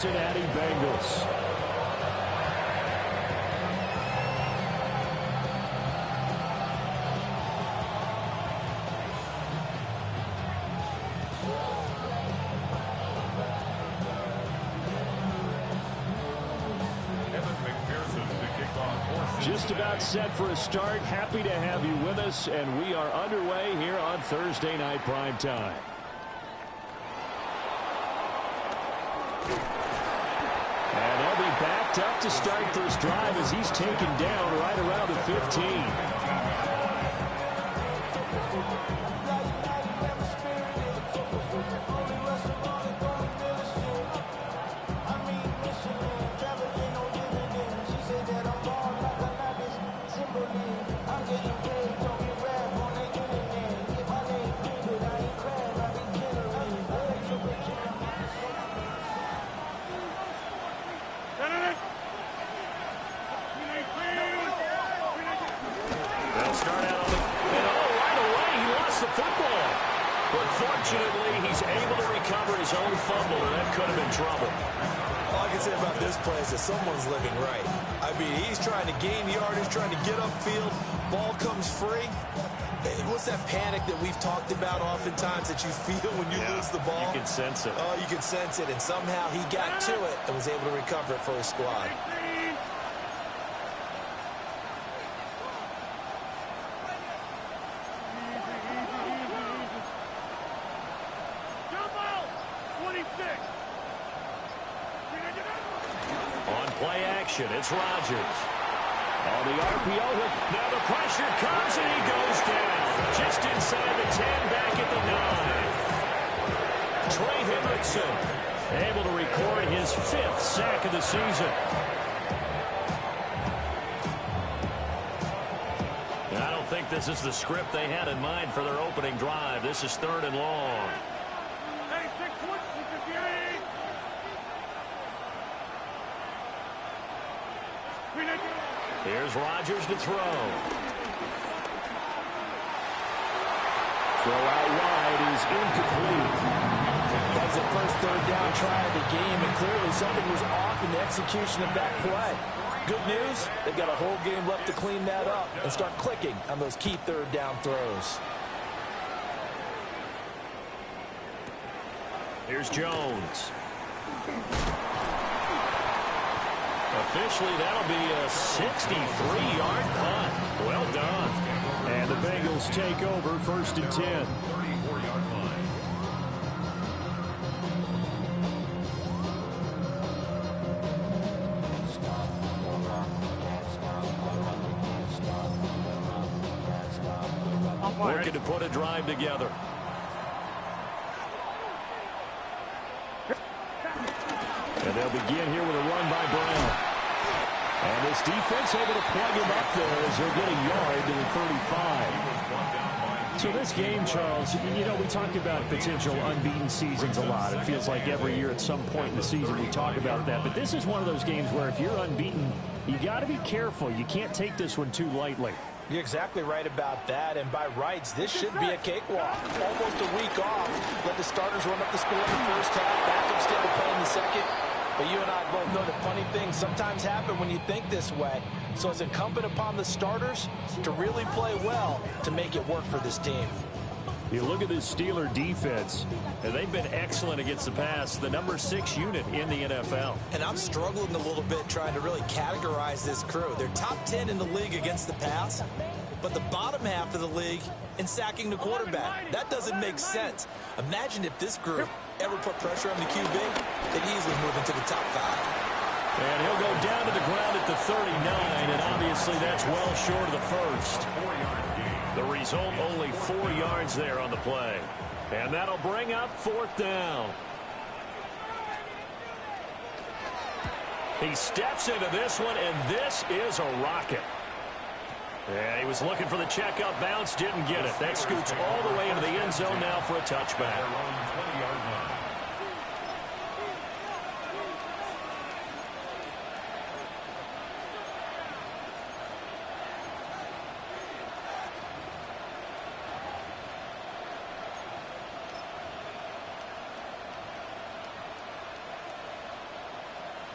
Cincinnati Bengals. Just about set for a start. Happy to have you with us, and we are underway here on Thursday Night Prime Time. And they'll be backed up to start this drive as he's taken down right around the 15. Fortunately, he's able to recover his own fumble, and that could have been trouble. All I can say about this play is that someone's living right. I mean, he's trying to gain yardage, trying to get upfield. Ball comes free. What's that panic that we've talked about oftentimes that you feel when you lose the ball? You can sense it. Oh, you can sense it, and somehow he got to it and was able to recover it for his squad. It's Rodgers. On the RPO, now the pressure comes and he goes down. Just inside the 10, back at the 9. Trey Hendrickson able to record his 5th sack of the season. I don't think this is the script they had in mind for their opening drive. This is 3rd and long. Here's Rodgers to throw. Throw out wide is incomplete. That's the first 3rd down try of the game, and clearly something was off in the execution of that play. Good news, they've got a whole game left to clean that up and start clicking on those key 3rd down throws. Here's Jones. Officially, that'll be a 63-yard punt. Well done. And the Bengals take over 1st and 10. 34-yard line. Working to put a drive together. And they'll begin here with a run by Brown. And this defense able to plug him up there as they'll get a yard to the 35. So this game, Charles, you know, we talk about potential unbeaten seasons a lot. It feels like every year at some point in the season we talk about that. But this is one of those games where if you're unbeaten, you got to be careful. You can't take this one too lightly. You're exactly right about that, and by rights, this should be a cakewalk. Almost a week off. Let the starters run up the score in the first half, backups get to play in the second. But you and I both know that funny things sometimes happen when you think this way. So it's incumbent upon the starters to really play well to make it work for this team. You look at this Steeler defense, and they've been excellent against the pass, the number 6 unit in the NFL. And I'm struggling a little bit trying to really categorize this crew. They're top 10 in the league against the pass, but the bottom half of the league in sacking the quarterback. That doesn't make sense. Imagine if this group ever put pressure on the QB, they'd easily move into the top 5. And he'll go down to the ground at the 39, and obviously that's well short of the first. The result, only 4 yards there on the play. And that'll bring up 4th down. He steps into this one, and this is a rocket. And he was looking for the checkup bounce, didn't get it. That scoots all the way into the end zone now for a touchback.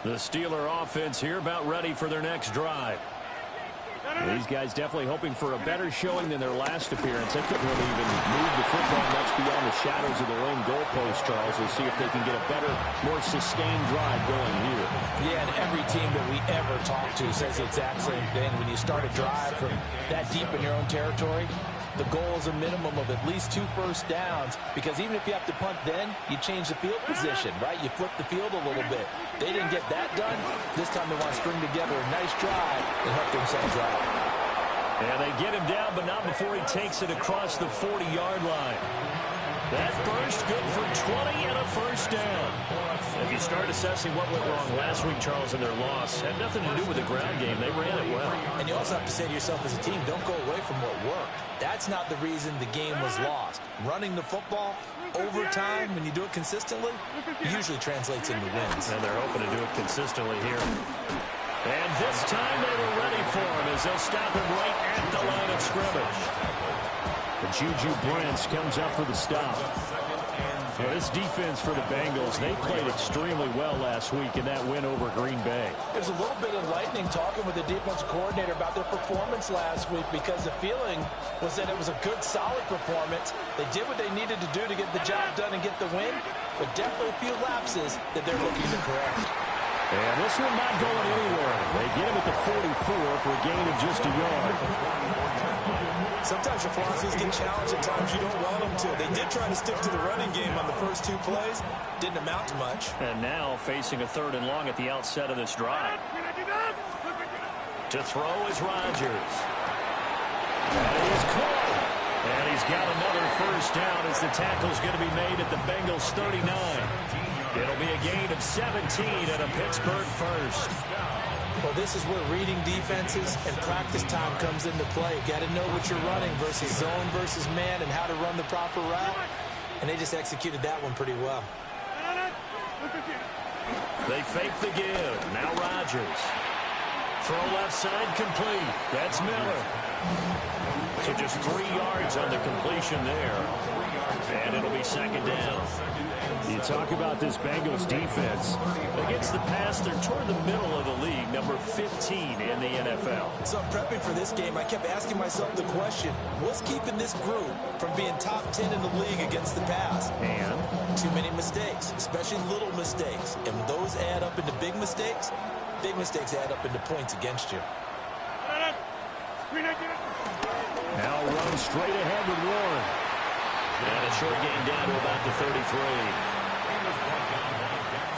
The Steeler offense here about ready for their next drive. These guys definitely hoping for a better showing than their last appearance. They couldn't really even move the football much beyond the shadows of their own goalpost, Charles. We'll see if they can get a better, more sustained drive going here. Yeah, and every team that we ever talk to says the exact same thing. When you start a drive from that deep in your own territory, the goal is a minimum of at least 2 first downs, because even if you have to punt then, you change the field position, right? You flip the field a little bit. They didn't get that done. This time they want to string together a nice drive and help themselves out. And they get him down, but not before he takes it across the 40-yard line. That first good for 20 and a first down. If you start assessing what went wrong last week, Charles, in their loss, had nothing to do with the ground game. They ran it well. And you also have to say to yourself as a team, don't go away from what worked. That's not the reason the game was lost. Running the football over time, when you do it consistently, it usually translates into wins. And they're hoping to do it consistently here. And this time they were ready for him as they'll stop him right at the line of scrimmage. But Juju Brents comes up for the stop. Well, this defense for the Bengals, they played extremely well last week in that win over Green Bay. There's a little bit of lightning talking with the defense coordinator about their performance last week, because the feeling was that it was a good, solid performance. They did what they needed to do to get the job done and get the win, but definitely a few lapses that they're looking to correct. And this one not going anywhere. They get him at the 44 for a gain of just a yard. Sometimes your philosophies get challenged at times you don't want them to. They did try to stick to the running game on the first 2 plays. Didn't amount to much. And now facing a 3rd and long at the outset of this drive. To throw is Rodgers. And he is caught. And he's got another first down as the tackle's going to be made at the Bengals 39. It'll be a gain of 17 and a Pittsburgh first. Well, this is where reading defenses and practice time comes into play. Got to know what you're running versus zone versus man and how to run the proper route. And they just executed that one pretty well. They fake the give. Now Rodgers. Throw left side complete. That's Miller. So just 3 yards on the completion there. And it'll be 2nd down. You talk about this Bengals defense. Against the pass, they're toward the middle of the league, number 15 in the NFL. So prepping for this game, I kept asking myself the question, what's keeping this group from being top 10 in the league against the pass? And? Too many mistakes, especially little mistakes. And when those add up into big mistakes add up into points against you. Now run straight ahead with Warren. And a short gain down to about the 33.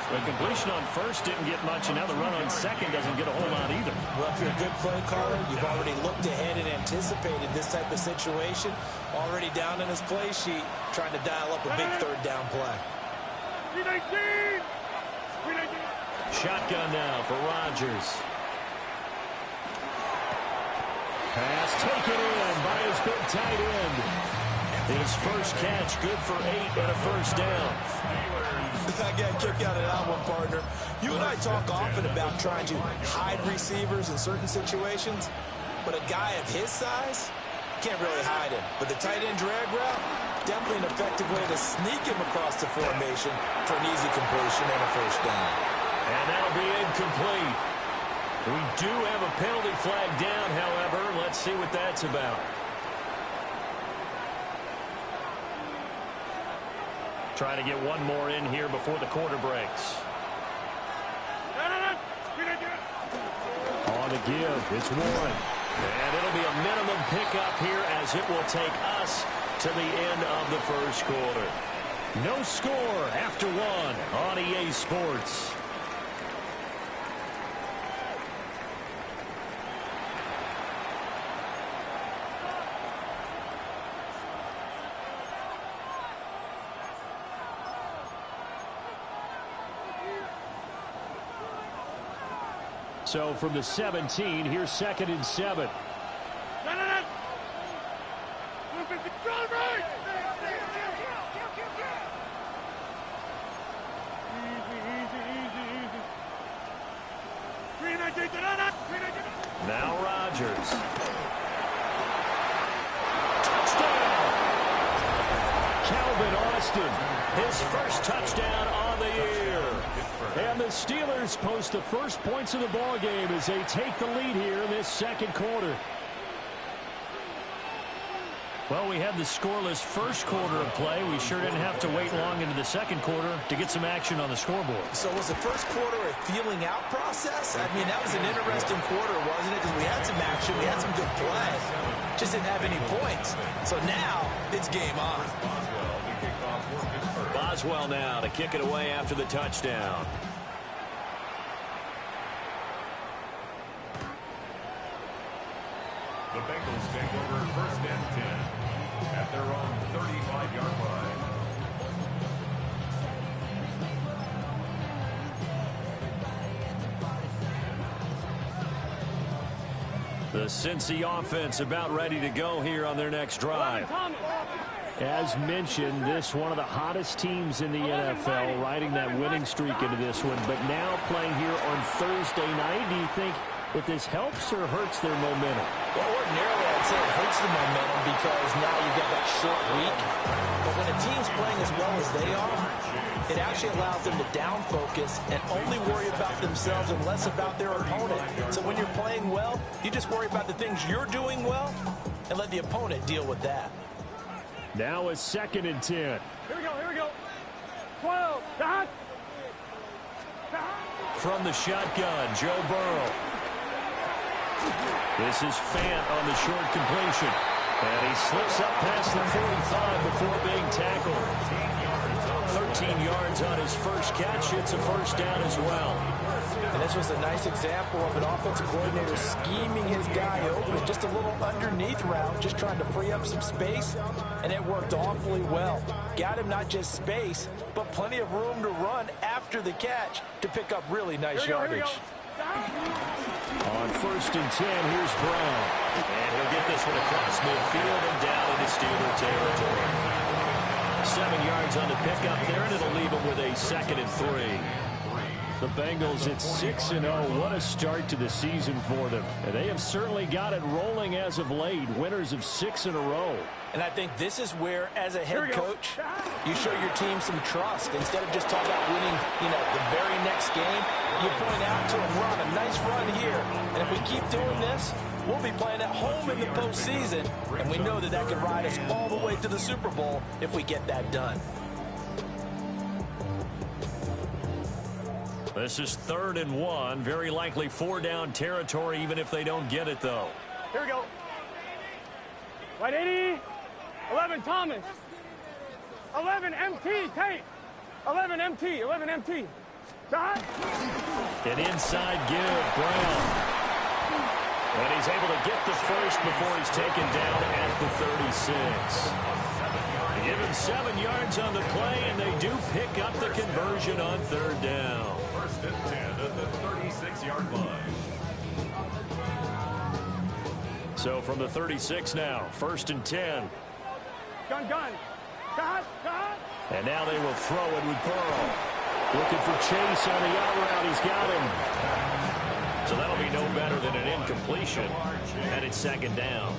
The completion on first didn't get much, and now the run on second doesn't get a whole lot either. Well, if you're a good play caller, you've already looked ahead and anticipated this type of situation. Already down in his play sheet, trying to dial up a big 3rd down play. Shotgun now for Rodgers. Pass taken in by his big tight end. His first catch, good for 8 and a first down. I got a kick out of that one, partner. You and I talk often about trying to hide receivers in certain situations, but a guy of his size can't really hide him. But the tight end drag route, definitely an effective way to sneak him across the formation for an easy completion and a first down. And that'll be incomplete. We do have a penalty flag down, however. Let's see what that's about. Trying to get one more in here before the quarter breaks. On the give, it's Warren. And it'll be a minimum pickup here as it will take us to the end of the first quarter. No score after 1 on EA Sports. So from the 17, here's 2nd and 7. Now Rodgers. Touchdown! Calvin Austin, his first touchdown on the year. And the Steelers post the first points of the ball game as they take the lead here in this second quarter. Well, we had the scoreless first quarter of play. We sure didn't have to wait long into the second quarter to get some action on the scoreboard. So was the first quarter a feeling out process? I mean, that was an interesting quarter, wasn't it? Because we had some action, we had some good play. Just didn't have any points. So now it's game on. Boswell now to kick it away after the touchdown. The Bengals take over first and 10 at their own 35-yard line. The Cincy offense about ready to go here on their next drive. As mentioned, this one of the hottest teams in the NFL, riding that winning streak into this one. But now playing here on Thursday night, do you think that this helps or hurts their momentum? Well, ordinarily, I'd say it hurts the momentum because now you get that short week. But when a team's playing as well as they are, it actually allows them to down focus and only worry about themselves and less about their opponent. So when you're playing well, you just worry about the things you're doing well and let the opponent deal with that. Now a 2nd and 10. Here we go. 12, dot. From the shotgun, Joe Burrow. This is Fant on the short completion. And he slips up past the 45 before being tackled. 13 yards on his first catch. It's a first down as well. And this was a nice example of an offensive coordinator scheming his guy open. Just a little underneath route, just trying to free up some space. And it worked awfully well. Got him not just space, but plenty of room to run after the catch to pick up really nice yardage. On 1st and 10, here's Brown. And he'll get this one across midfield and down into Steeler territory. 7 yards on the pickup there, and it'll leave him with a 2nd and 3. The Bengals at 6-0. What a start to the season for them. And they have certainly got it rolling as of late. Winners of 6 in a row. And I think this is where, as a head coach, you show your team some trust. Instead of just talking about winning, the very next game, you point out to them, run a nice run here. And if we keep doing this, we'll be playing at home in the postseason. And we know that that could ride us all the way to the Super Bowl if we get that done. This is 3rd and 1. Very likely 4-down territory, even if they don't get it, though. Here we go. Right 80. 11 Thomas. 11 MT. Tate. 11 MT. 11 MT. Dot. An inside give, Brown. And he's able to get the first before he's taken down at the 36. They give him 7 yards on the play, and they do pick up the conversion on 3rd down. 1st and 10 at the 36-yard line. So from the 36 now, 1st and 10. Gun. Dot. And now they will throw it with Burrow. Looking for Chase on the out route. He's got him. So that'll be no better than an incompletion. And it's 2nd down.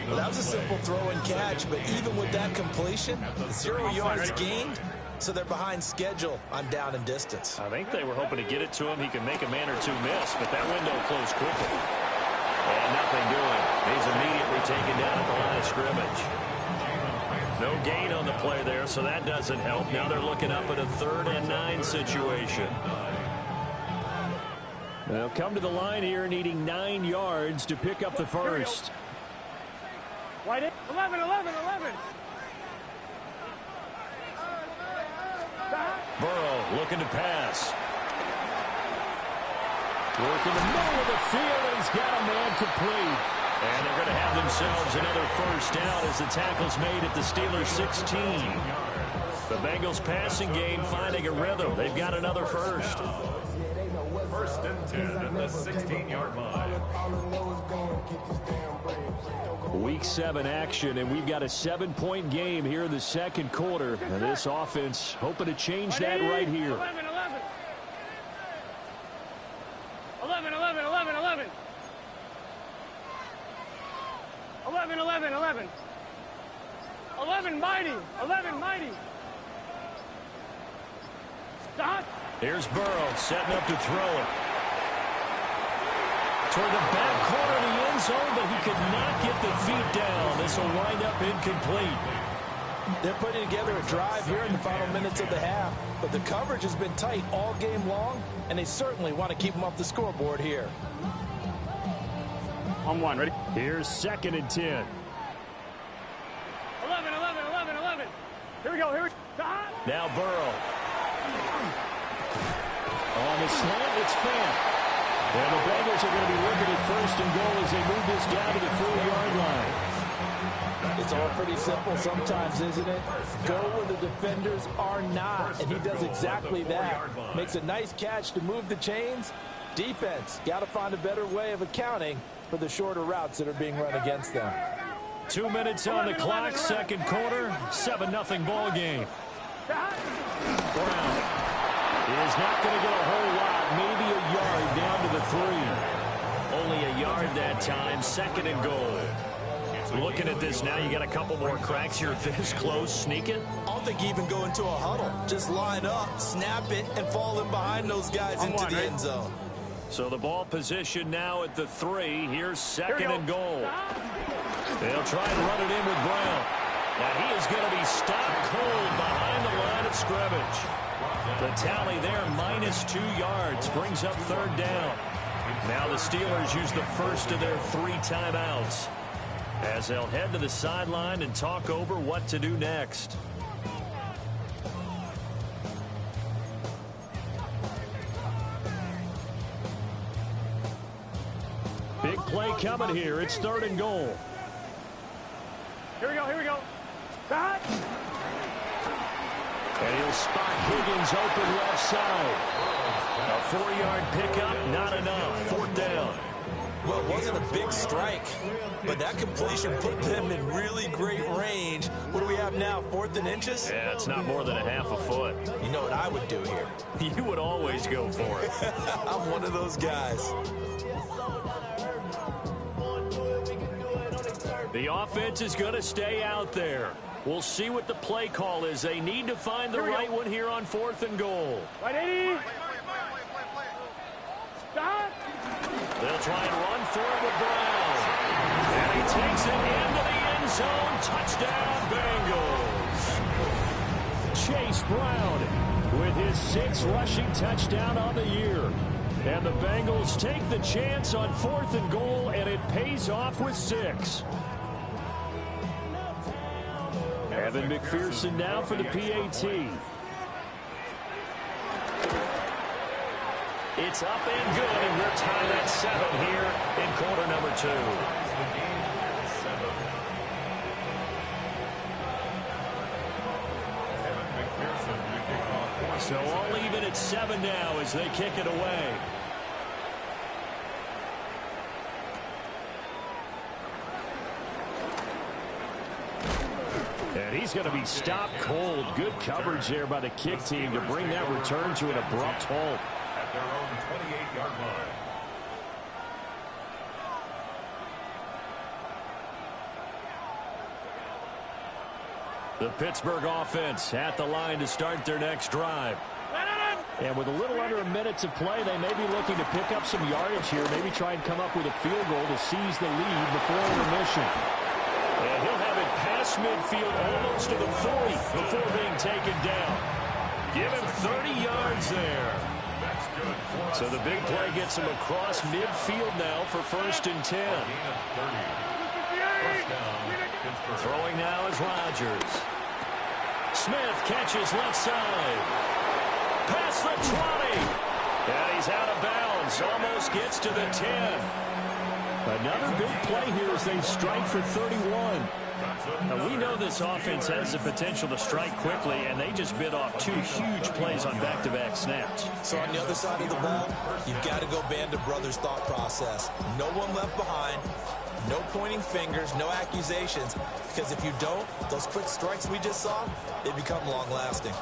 Well, that was a simple throw and catch, but even with that completion, 0 yards gained, so they're behind schedule on down and distance. I think they were hoping to get it to him. He could make a man or two miss, but that window closed quickly. And nothing doing. He's immediately taken down at the line of scrimmage. No gain on the play there, so that doesn't help. Now they're looking up at a 3rd and 9 situation. They'll come to the line here needing 9 yards to pick up the first. Right 11. Burrow looking to pass. Working the middle of the field, and he's got a man complete. And they're going to have themselves another first down as the tackle's made at the Steelers 16. The Bengals passing game finding a rhythm. They've got another first. 1st and 10 at the 16-yard line. Week 7 action, and we've got a 7-point game here in the second quarter. And this offense hoping to change that right here. 11. 11 mighty. Dot. Here's Burrow setting up to throw it. Toward the back corner of the end zone, but he could not get the feet down. This will wind up incomplete. They're putting together a drive here in the final minutes of the half, but the coverage has been tight all game long, and they certainly want to keep them off the scoreboard here. On one, ready? Here's 2nd and 10. 11, 11, 11, 11. Here we go, here we go. Now Burrow. On the slant, it's Fant. And the Bengals are going to be looking at 1st and goal as they move this down to the 4-yard line. It's all pretty simple sometimes, isn't it? Go where the defenders are not, and he does exactly that. Makes a nice catch to move the chains. Defense, got to find a better way of accounting for the shorter routes that are being run against them. 2 minutes on the clock, 2nd quarter, 7-0 ball game. Brown is not going to get a whole lot, maybe a yard down to the 3. Only a yard that time, 2nd and goal. Looking at this now, you got a couple more cracks here this close. Sneak it. I don't think you even go into a huddle. Just line up, snap it, and fall in behind those guys into the end zone. So the ball position now at the 3. Here's 2nd and goal. They'll try and run it in with Brown. Now he is going to be stopped cold behind the line of scrimmage. The tally there, -2 yards, brings up 3rd down. Now the Steelers use the first of their 3 timeouts as they'll head to the sideline and talk over what to do next. Big play coming here. It's 3rd and goal. Here we go, here we go. Back. And he'll spot Higgins open left side. A 4-yard pickup, not enough. 4th down. Well, it wasn't a big strike, but that completion put them in really great range. What do we have now, 4th and inches? Yeah, it's not more than a half a foot. You know what I would do here? You would always go for it. I'm one of those guys. The offense is going to stay out there. We'll see what the play call is. They need to find the right one here on 4th and goal. Right, 80. Stop. They'll try and run for it with Brown. And he takes it into the end zone. Touchdown, Bengals. Chase Brown with his 6th rushing touchdown on the year. And the Bengals take the chance on 4th and goal, and it pays off with 6. Evan McPherson now for the PAT. It's up and good, and we're tied at 7 here in quarter number 2. So all even at 7 now as they kick it away. And he's going to be stopped cold. Good coverage there by the kick team to bring that return to an abrupt halt. At their own 28-yard line. The Pittsburgh offense at the line to start their next drive. And with a little under a minute to play, they may be looking to pick up some yardage here, maybe try and come up with a field goal to seize the lead before intermission. And he'll have it past midfield almost to the 40 before being taken down. Give him 30 yards there. So the big play gets him across midfield now for 1st and 10. Throwing now is Rodgers. Smith catches left side. Past the 20. And he's out of bounds. Almost gets to the 10. Another big play here as they strike for 31. Now, we know this offense has the potential to strike quickly, and they just bit off 2 huge plays on back-to-back snaps. So on the other side of the ball, you've got to go band of brothers thought process. No one left behind. No pointing fingers, no accusations. Because if you don't, those quick strikes we just saw, they become long-lasting.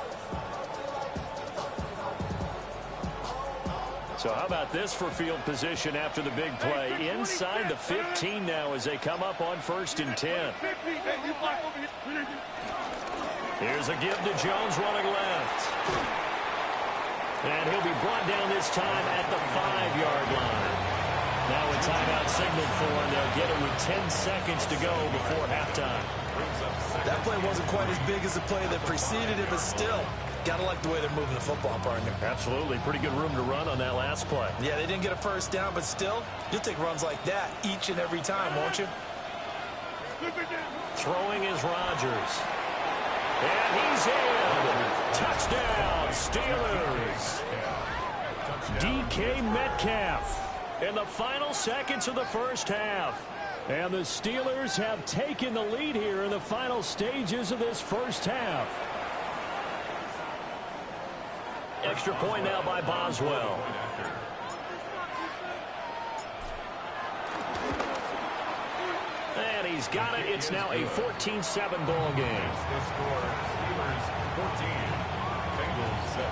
So how about this for field position after the big play? Inside the 15 now as they come up on 1st and 10. Here's a give to Jones running left. And he'll be brought down this time at the 5-yard line. Now a timeout signal for him. They'll get it with 10 seconds to go before halftime. That play wasn't quite as big as the play that preceded it, but still, got to like the way they're moving the football, partner. Absolutely. Pretty good room to run on that last play. Yeah, they didn't get a first down, but still, you'll take runs like that each and every time, won't you? Throwing is Rodgers. And he's in. Touchdown, Steelers. DK Metcalf in the final seconds of the first half. And the Steelers have taken the lead here in the final stages of this first half. Extra point now by Boswell. And he's got it. It's now a 14-7 ball game. The score, Steelers 14, Bengals 7.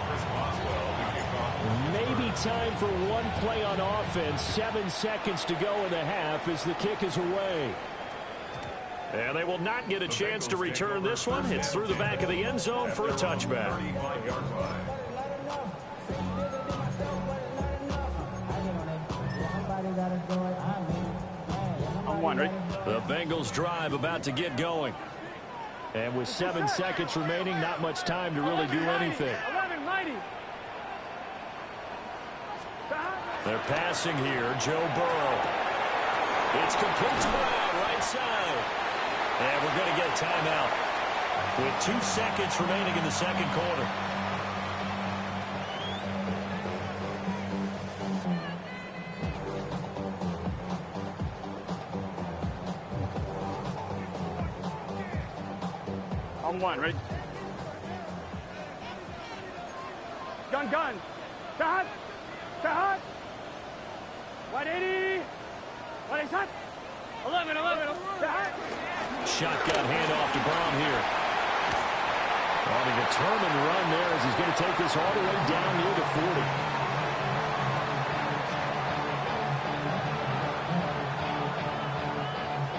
Chris Boswell, the kickoff. Maybe time for one play on offense. 7 seconds to go in the half as the kick is away. And they will not get a chance to return this one. It's through the back of the end zone for a touchback. 35-yard line. On one, right? The Bengals drive about to get going. And with 7 seconds remaining, not much time to really do anything. 11, mighty. They're passing here. Joe Burrow. It's complete to Brown, right side. And we're going to get a timeout with 2 seconds remaining in the second quarter. On one, right? Gun. Shot. 180. 180 shot. 11. Shot. Shotgun handoff to Brown here. On a determined run there as he's going to take this all the way down near the 40.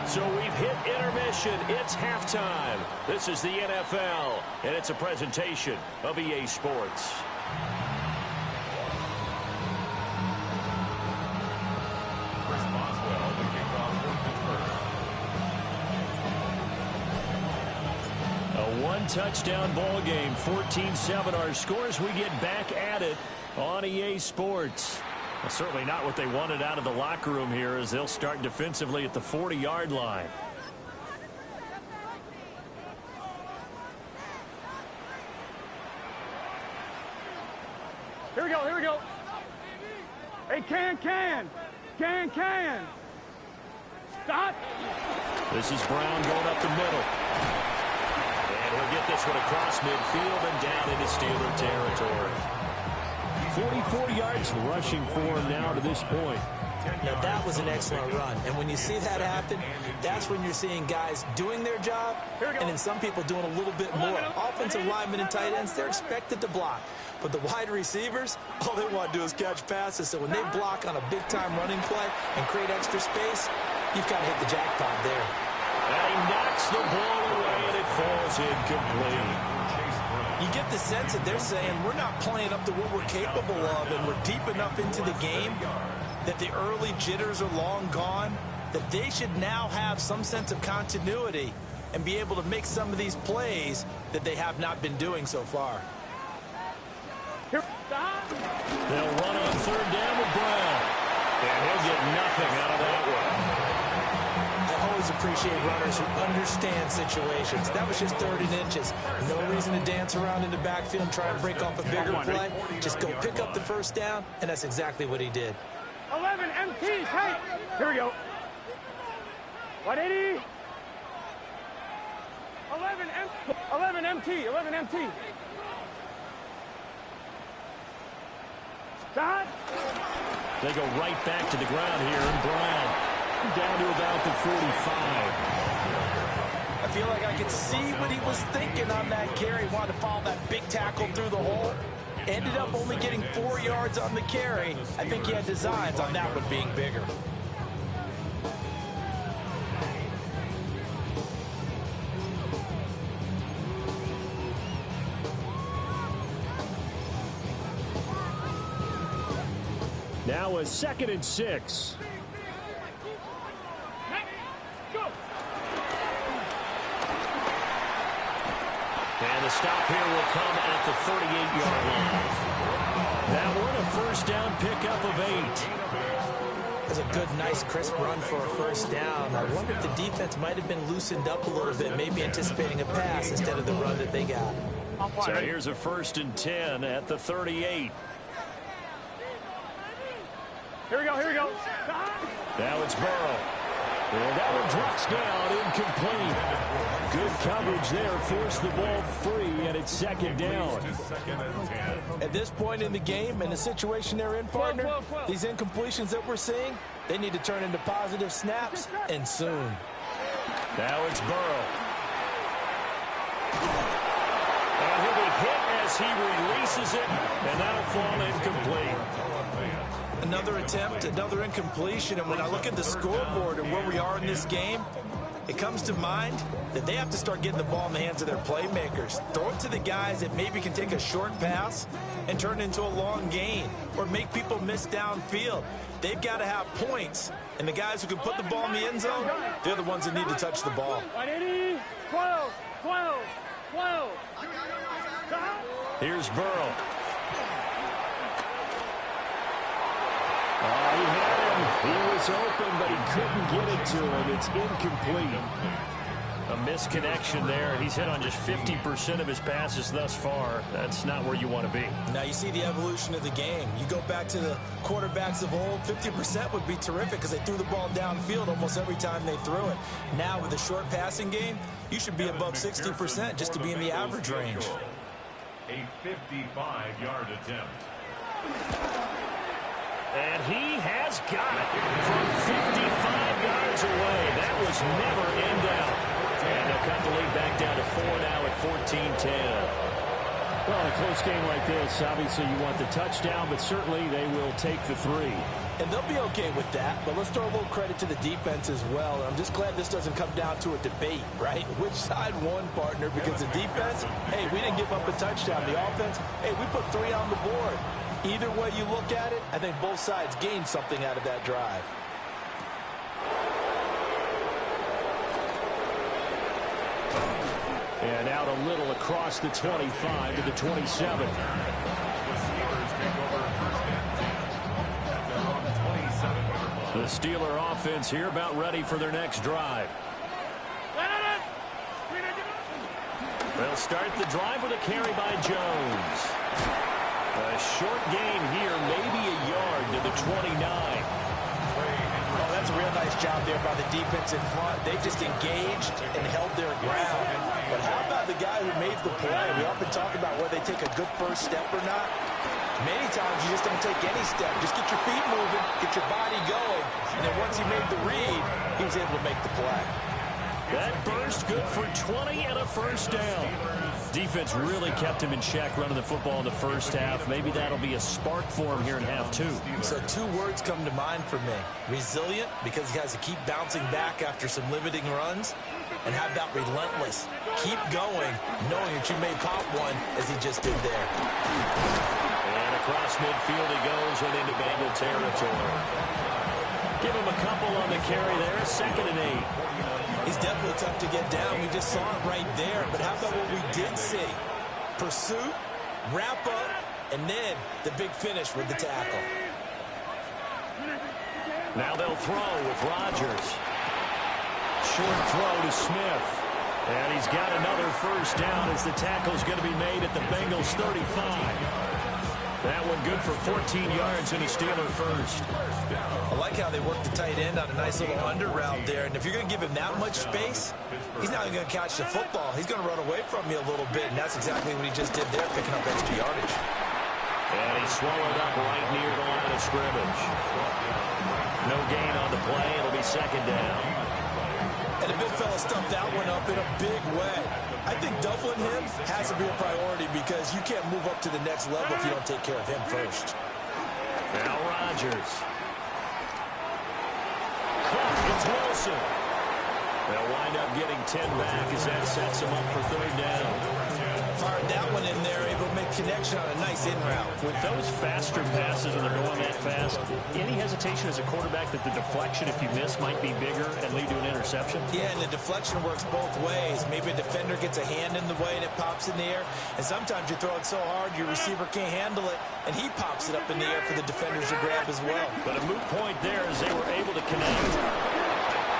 So we've hit intermission. It's halftime. This is the NFL, and it's a presentation of EA Sports. Chris Boswell, the kickoff for Pittsburgh. A one-touchdown ball game, 14-7 our scores. We get back at it on EA Sports. Well, certainly not what they wanted out of the locker room here as they'll start defensively at the 40-yard line. Here we go. Hey, can. Stop. This is Brown going up the middle. And he'll get this one across midfield and down into Steeler territory. 44 yards rushing for him now to this point. Now, that was an excellent run. And when you see that happen, that's when you're seeing guys doing their job and then some people doing a little bit more. Offensive linemen and tight ends, they're expected to block. But the wide receivers, all they want to do is catch passes. So when they block on a big-time running play and create extra space, you've got to hit the jackpot there. And he knocks the ball away, and it falls incomplete. You get the sense that they're saying we're not playing up to what we're capable of, and we're deep enough into the game that the early jitters are long gone, that they should now have some sense of continuity and be able to make some of these plays that they have not been doing so far. They'll run on third down with Brown. And he'll get nothing out of that one. I always appreciate runners who understand situations. That was just 3rd and inches. No reason to dance around in the backfield and try and break off a bigger play. Just go pick up the first down, and that's exactly what he did. 11 MT, tight. Here we go. 180. 11 MT. Shot. They go right back to the ground here, and Brown down to about the 45. I feel like I could see what he was thinking on that carry. Wanted to follow that big tackle through the hole. Ended up only getting 4 yards on the carry. I think he had designs on that one being bigger. Now a 2nd and 6. And the stop here will come at the 38-yard line. That one a first down pickup of 8. That's a good, nice, crisp run for a first down. I wonder if the defense might have been loosened up a little bit, maybe anticipating a pass instead of the run that they got. So here's a 1st and 10 at the 38. Here we go, here we go. Now it's Burrow. And that one drops down, incomplete. Good coverage there, forced the ball free, and it's 2nd down. At this point in the game, and the situation they're in, partner, these incompletions that we're seeing, they need to turn into positive snaps, and soon. Now it's Burrow. And he'll be hit as he releases it, and that'll fall incomplete. Another attempt, another incompletion, and when I look at the scoreboard and where we are in this game, it comes to mind that they have to start getting the ball in the hands of their playmakers. Throw it to the guys that maybe can take a short pass and turn it into a long gain or make people miss downfield. They've got to have points, and the guys who can put the ball in the end zone, they're the ones that need to touch the ball. 12. Here's Burrow. He had him. He was open, but he couldn't get it to him. It's incomplete. A misconnection there. He's hit on just 50% of his passes thus far. That's not where you want to be. Now you see the evolution of the game. You go back to the quarterbacks of old, 50% would be terrific because they threw the ball downfield almost every time they threw it. Now with a short passing game, you should be above 60% just to be in the average range. A 55-yard attempt. And he has got it from 55 yards away. That was never in doubt. And they'll cut the lead back down to 4 now at 14-10. Well, in a close game like this, obviously you want the touchdown, but certainly they will take the 3. And they'll be okay with that, but let's throw a little credit to the defense as well. And I'm just glad this doesn't come down to a debate, right? Which side won, partner? Because the defense, hey, we didn't give up a touchdown. The offense, hey, we put 3 on the board. Either way you look at it, I think both sides gained something out of that drive. And out a little across the 25 to the 27. The Steelers take over 1st and 10 at their own 27-yard line. The Steeler offense here about ready for their next drive. They'll start the drive with a carry by Jones. A short gain here, maybe a yard to the 29. Oh, that's a real nice job there by the defense in front. They just engaged and held their ground. But how about the guy who made the play? We often talk about whether they take a good first step or not. Many times you just don't take any step. Just get your feet moving, get your body going, and then once he made the read, he was able to make the play. That burst good for 20 and a first down. Defense really kept him in check running the football in the first half. Maybe that'll be a spark for him here in half 2. So 2 words come to mind for me. Resilient, because he has to keep bouncing back after some limiting runs. And how about relentless? Keep going, knowing that you may pop one as he just did there. And across midfield he goes and into Bengal territory. Give him a couple on the carry there. 2nd and 8. He's definitely tough to get down. We just saw it right there. But how about what we did see? Pursuit, wrap up, and then the big finish with the tackle. Now they'll throw with Rodgers. Short throw to Smith. And he's got another first down as the tackle's going to be made at the Bengals 35. That one good for 14 yards and a Steeler first. I like how they worked the tight end on a nice little under route there. And if you're going to give him that much space, he's not even going to catch the football. He's going to run away from you a little bit, and that's exactly what he just did there, picking up extra yardage. And he swallowed up right near the line of scrimmage. No gain on the play. It'll be 2nd down. And the big fella stuffed that one up in a big way. I think doubling him has to be a priority because you can't move up to the next level if you don't take care of him first. Now Rodgers. It's Wilson. They'll wind up getting 10 back as that sets him up for 3rd down. Fired that one in there, able to make connection on a nice in route. With those faster passes and they're going that fast. Any hesitation as a quarterback that the deflection, if you miss, might be bigger and lead to an interception? Yeah, and the deflection works both ways. Maybe a defender gets a hand in the way and it pops in the air. And sometimes you throw it so hard your receiver can't handle it, and he pops it up in the air for the defenders to grab as well. But a moot point there as they were able to connect.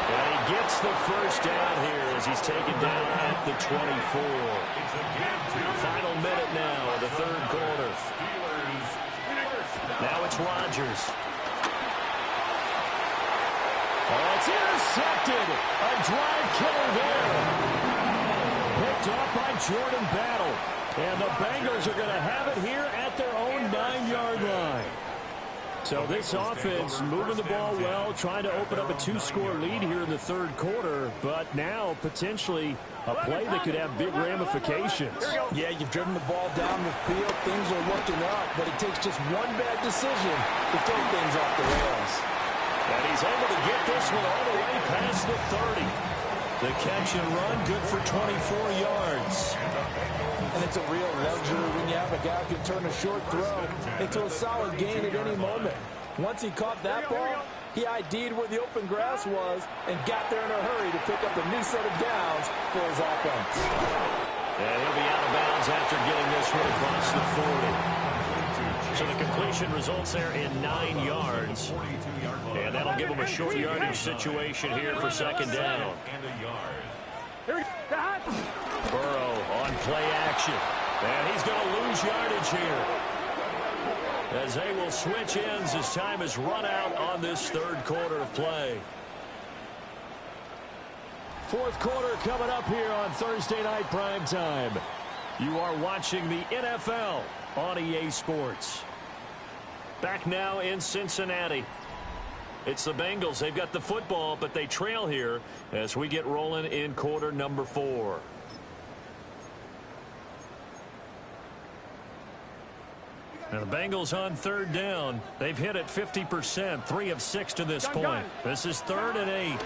And he gets the first down here as he's taken down at the 24. Final minute now of the third quarter. Now it's Rodgers. Oh, it's intercepted. A drive killer there. Picked off by Jordan Battle. And the Bengals are going to have it here at their own 9-yard line. So this offense moving the ball well, trying to open up a 2-score lead here in the third quarter, but now potentially a play that could have big ramifications. Yeah, you've driven the ball down the field. Things are looking up, but it takes just one bad decision to throw things off the rails. And he's able to get this one all the way past the 30. The catch and run, good for 24 yards. And it's a real luxury when you have a guy who can turn a short throw into a solid gain at any moment. Once he caught that ball, he ID'd where the open grass was and got there in a hurry to pick up a new set of downs for his offense. And he'll be out of bounds after getting this one across the 40. So the completion results there in 9 yards. And that'll give him a short yardage situation here for second down. Burrow on play action. And he's going to lose yardage here, as they will switch ends as time is run out on this third quarter of play. Fourth quarter coming up here on Thursday Night Primetime. You are watching the NFL on EA Sports. Back now in Cincinnati. It's the Bengals. They've got the football, but they trail here as we get rolling in quarter number 4. Now the Bengals on third down. They've hit it 50%, 3 of 6 to this point. This is 3rd and 8. And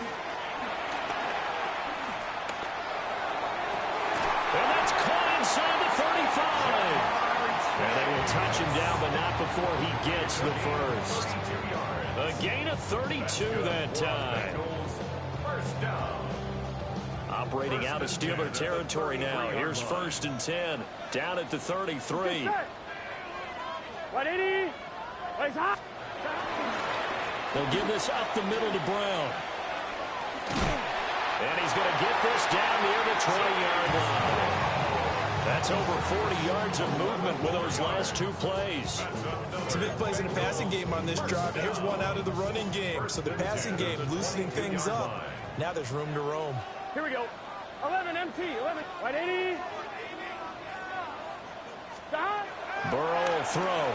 that's caught inside the 35. And they will touch him down, but not before he gets the first. A gain of 32 that time. Operating out of Steeler territory now. Here's 1st and 10. Down at the 33. 180. They'll give this up the middle to Brown. And he's going to get this down near the 20-yard line. That's over 40 yards of movement with those last 2 plays. Some big plays in the passing game on this drive. Here's one out of the running game. So the passing game loosening things up. Now there's room to roam. Here we go. 11 MT. 11. 180. Stop. Burrow will throw.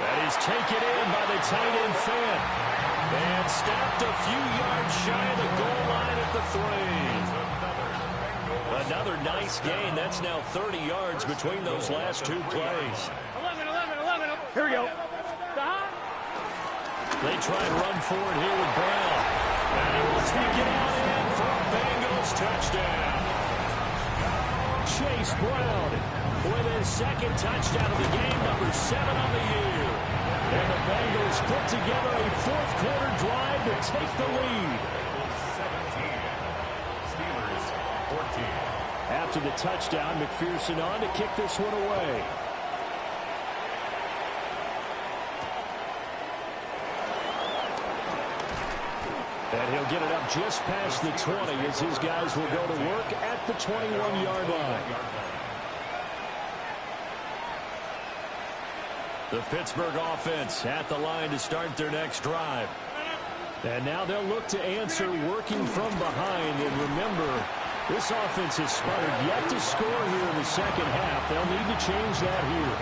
That is taken in by the tight end Fan. And stopped a few yards shy of the goal line at the 3. Another nice gain. That's now 30 yards between those last 2 plays. 11. Here we go. Stop. They try and run forward here with Brown. And he will take it out in for a Bengals touchdown. Chase Brown with his 2nd touchdown of the game, number 7 on the year. And the Bengals put together a 4th quarter drive to take the lead. 17. Steelers 14. After the touchdown, McPherson on to kick this one away. And he'll get it up just past the 20 as his guys will go to work at the 21-yard line. The Pittsburgh offense at the line to start their next drive. And now they'll look to answer working from behind. And remember, this offense has sputtered yet to score here in the second half. They'll need to change that here.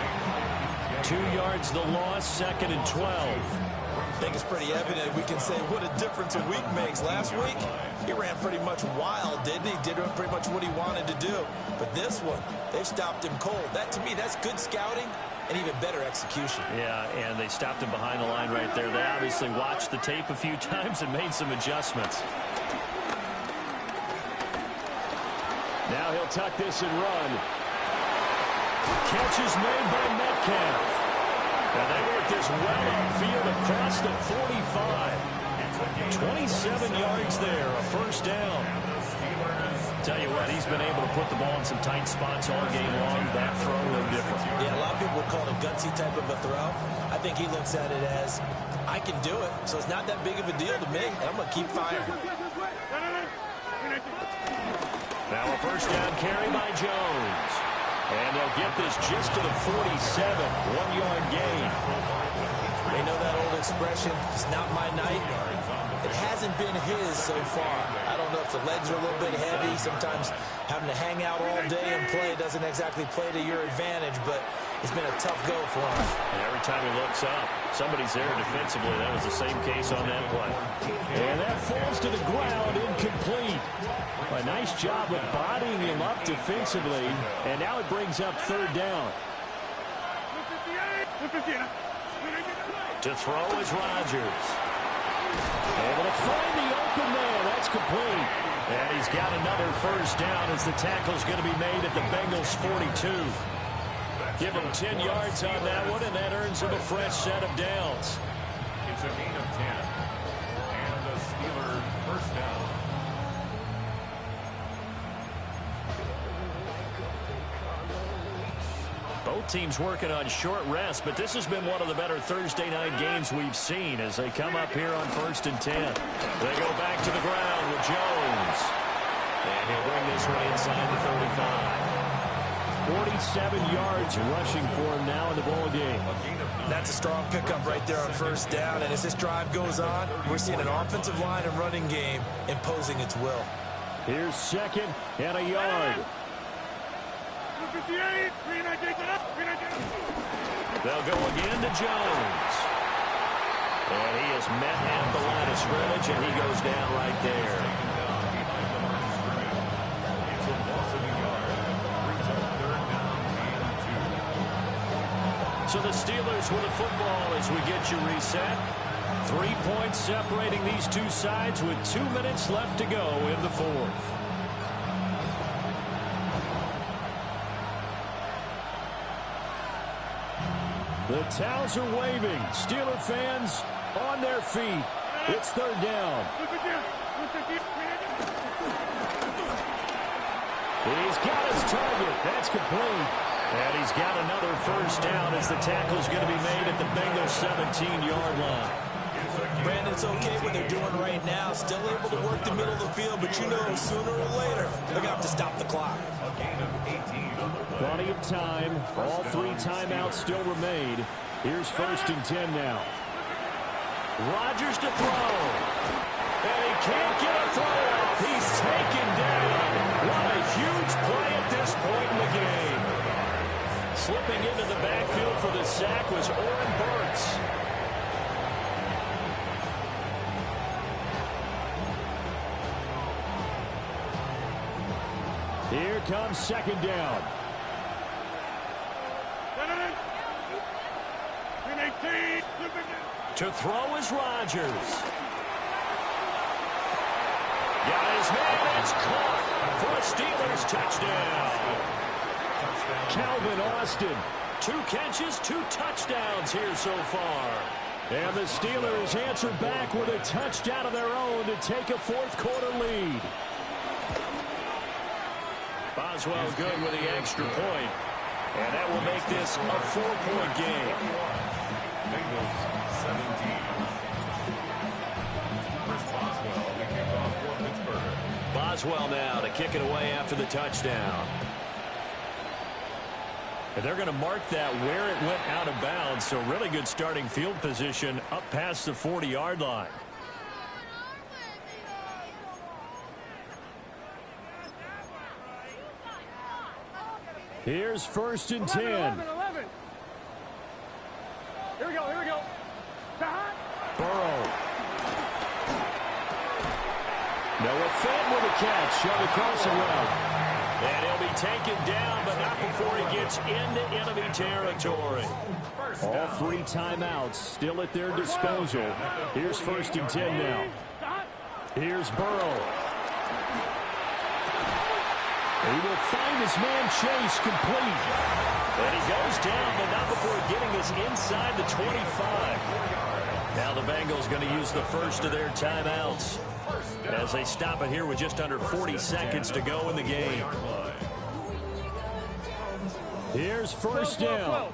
2 yards the loss, 2nd and 12. I think it's pretty evident. We can say what a difference a week makes. Last week, he ran pretty much wild, didn't he? Did pretty much what he wanted to do. But this one, they've stopped him cold. That, to me, that's good scouting and even better execution. Yeah, and they stopped him behind the line right there. They obviously watched the tape a few times and made some adjustments. Now he'll tuck this and run. Catch is made by Metcalf. is well upfield across the 45. 27 yards there, a first down. Tell you what, he's been able to put the ball in some tight spots all game long. That throw, no different. Yeah, a lot of people would call it a gutsy type of a throw. I think he looks at it as, I can do it, so it's not that big of a deal to me, and I'm going to keep firing. Now a first down carry by Jones. And they'll get this just to the 47, 1-yard gain. They know that old expression, it's not my night. It hasn't been his so far. I don't know if the legs are a little bit heavy. Sometimes having to hang out all day and play doesn't exactly play to your advantage, but it's been a tough go for him. And every time he looks up, somebody's there defensively. That was the same case on that play. And that falls to the ground, incomplete. A nice job of bodying him up defensively, and now it brings up third down. To throw is Rodgers. Able to find the open man. That's complete. And he's got another first down as the tackle's going to be made at the Bengals' 42. Give him 10 yards on that one, and that earns him a fresh set of downs. It's a gain of 10. And the Steelers first down. Both teams working on short rest, but this has been one of the better Thursday night games we've seen as they come up here on 1st and 10. They go back to the ground with Jones. And he'll bring this one inside the 35. 47 yards rushing for him now in the ball game. That's a strong pickup right there on first down, and as this drive goes on, we're seeing an offensive line and running game imposing its will. Here's second and a yard. They'll go again to Jones. And he is met at the line of scrimmage, and he goes down right there. So the Steelers with the football as we get you reset. 3 points separating these two sides with 2 minutes left to go in the fourth. The towels are waving. Steeler fans on their feet. It's third down. He's got his target. That's complete. And he's got another first down as the tackle's going to be made at the Bengals' 17-yard line. Brandon, it's okay what they're doing right now. Still able to work the middle of the field, but you know sooner or later they're going to have to stop the clock. Plenty of time. All 3 timeouts still remain. Here's 1st and 10 now. Rodgers to throw. And he can't get a throw off. He's taken down. What a huge play at this point in the game. Slipping into the backfield for the sack was Oren Burks. Here comes second down. To throw is Rodgers. Got his man. It's caught for a Steelers touchdown. Calvin Austin. 2 catches, 2 touchdowns here so far. And the Steelers answer back with a touchdown of their own to take a fourth-quarter lead. Boswell good with the extra point. And that will make this a 4-point game. Bengals 17. Chris Boswell, the kickoff for Pittsburgh. Boswell now to kick it away after the touchdown. And they're going to mark that where it went out of bounds. So really good starting field position up past the 40-yard line. Here's 1st and 10. 11. Here we go. Burrow. Noah Fant with a catch on the crossing route. And he'll be taken down, but not before he gets into enemy territory. All 3 timeouts still at their disposal. Here's 1st and 10 now. Here's Burrow. He will find his man Chase complete. And he goes down, but not before getting his this inside the 25. Now the Bengals going to use the first of their timeouts as they stop it here with just under 40 seconds to go in the game. Here's first down.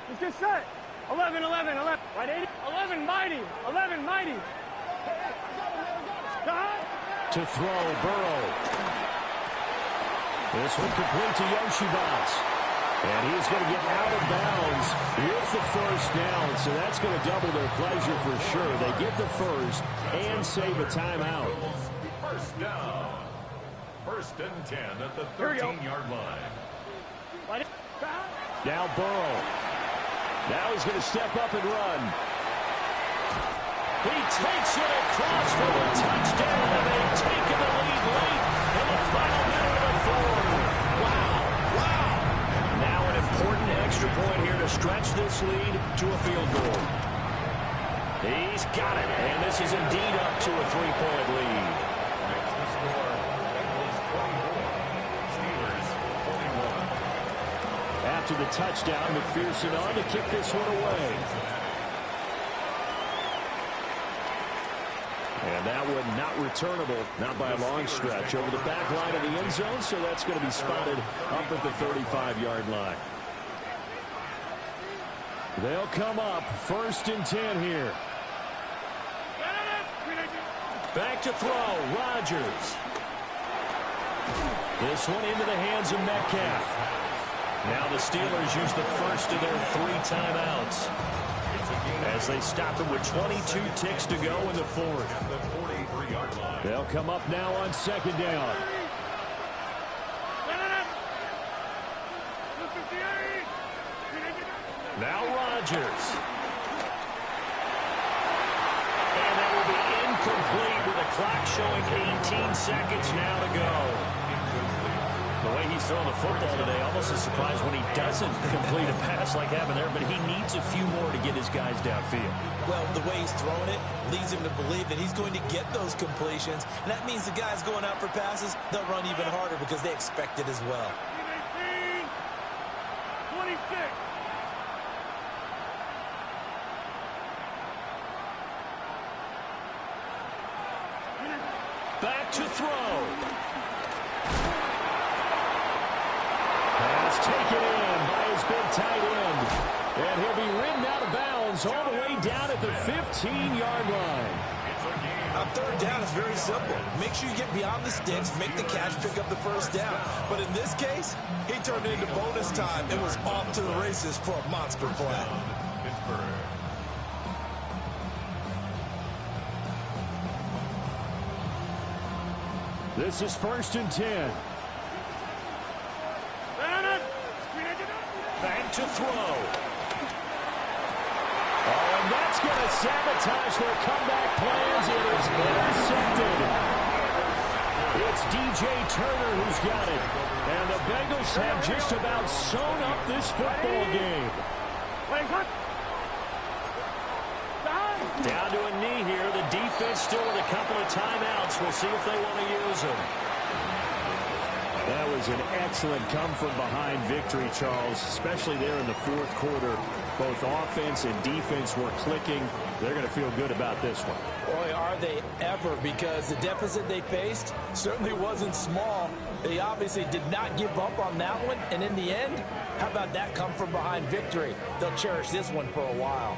Let's get set. 11, 11, 11. Right, 80. 11, mighty. 11, mighty. To throw, Burrow. This one complete to Yoshibas. And he's going to get out of bounds with the first down. So that's going to double their pleasure for sure. They get the first and save a timeout. First down. First and 10 at the 13-yard line. Now Burrow. Now he's going to step up and run. He takes it across for the touchdown, and they've taken the lead late in the final minute of the fourth. Wow. Now an important extra point here to stretch this lead to a field goal. He's got it, and this is indeed up to a 3-point lead. Makes the score Bengals 24, Steelers 41. After the touchdown, McPherson on to kick this one away. And that one not returnable, not by a long stretch, over the back line of the end zone, so that's going to be spotted up at the 35-yard line. They'll come up first and 10 here. Back to throw, Rodgers. This one into the hands of Metcalf. Now the Steelers use the first of their 3 timeouts as they stop it with 22 ticks to go in the fourth. They'll come up now on second down. Now Rodgers. And that will be incomplete with the clock showing 18 seconds now to go. The way he's throwing the football today, almost a surprise when he doesn't complete a pass like happened there, but he needs a few more to get his guys downfield. Well, the way he's throwing it leads him to believe that he's going to get those completions, and that means the guys going out for passes, they'll run even harder because they expect it as well. 26. Back to throw. Pass taken in by his big tight end. And he'll be ridden out of bounds all the way down at the 15-yard line. On third down, it's very simple. Make sure you get beyond the sticks, make the catch, pick up the first down. But in this case, he turned it into bonus time and was off to the races for a monster play. Pittsburgh. This is first and 10. Back to throw. Oh, and that's going to sabotage their comeback plans. It is intercepted. It's DJ Turner who's got it. And the Bengals have just about sewn up this football game. Down to a knee here. The defense still with a couple of timeouts. We'll see if they want to use them. That was an excellent come-from-behind victory, Charles, especially there in the fourth quarter. Both offense and defense were clicking. They're going to feel good about this one. Boy, are they ever, because the deficit they faced certainly wasn't small. They obviously did not give up on that one, and in the end, how about that come-from-behind victory? They'll cherish this one for a while.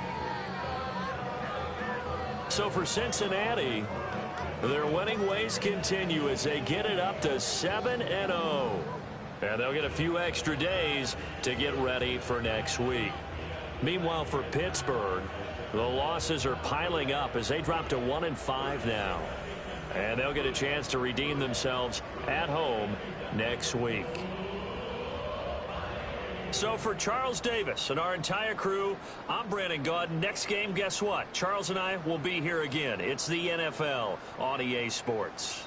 So for Cincinnati, their winning ways continue as they get it up to 7-0. And they'll get a few extra days to get ready for next week. Meanwhile, for Pittsburgh, the losses are piling up as they drop to 1-5 now. And they'll get a chance to redeem themselves at home next week. So for Charles Davis and our entire crew, I'm Brandon Gaudin. Next game, guess what? Charles and I will be here again. It's the NFL on EA Sports.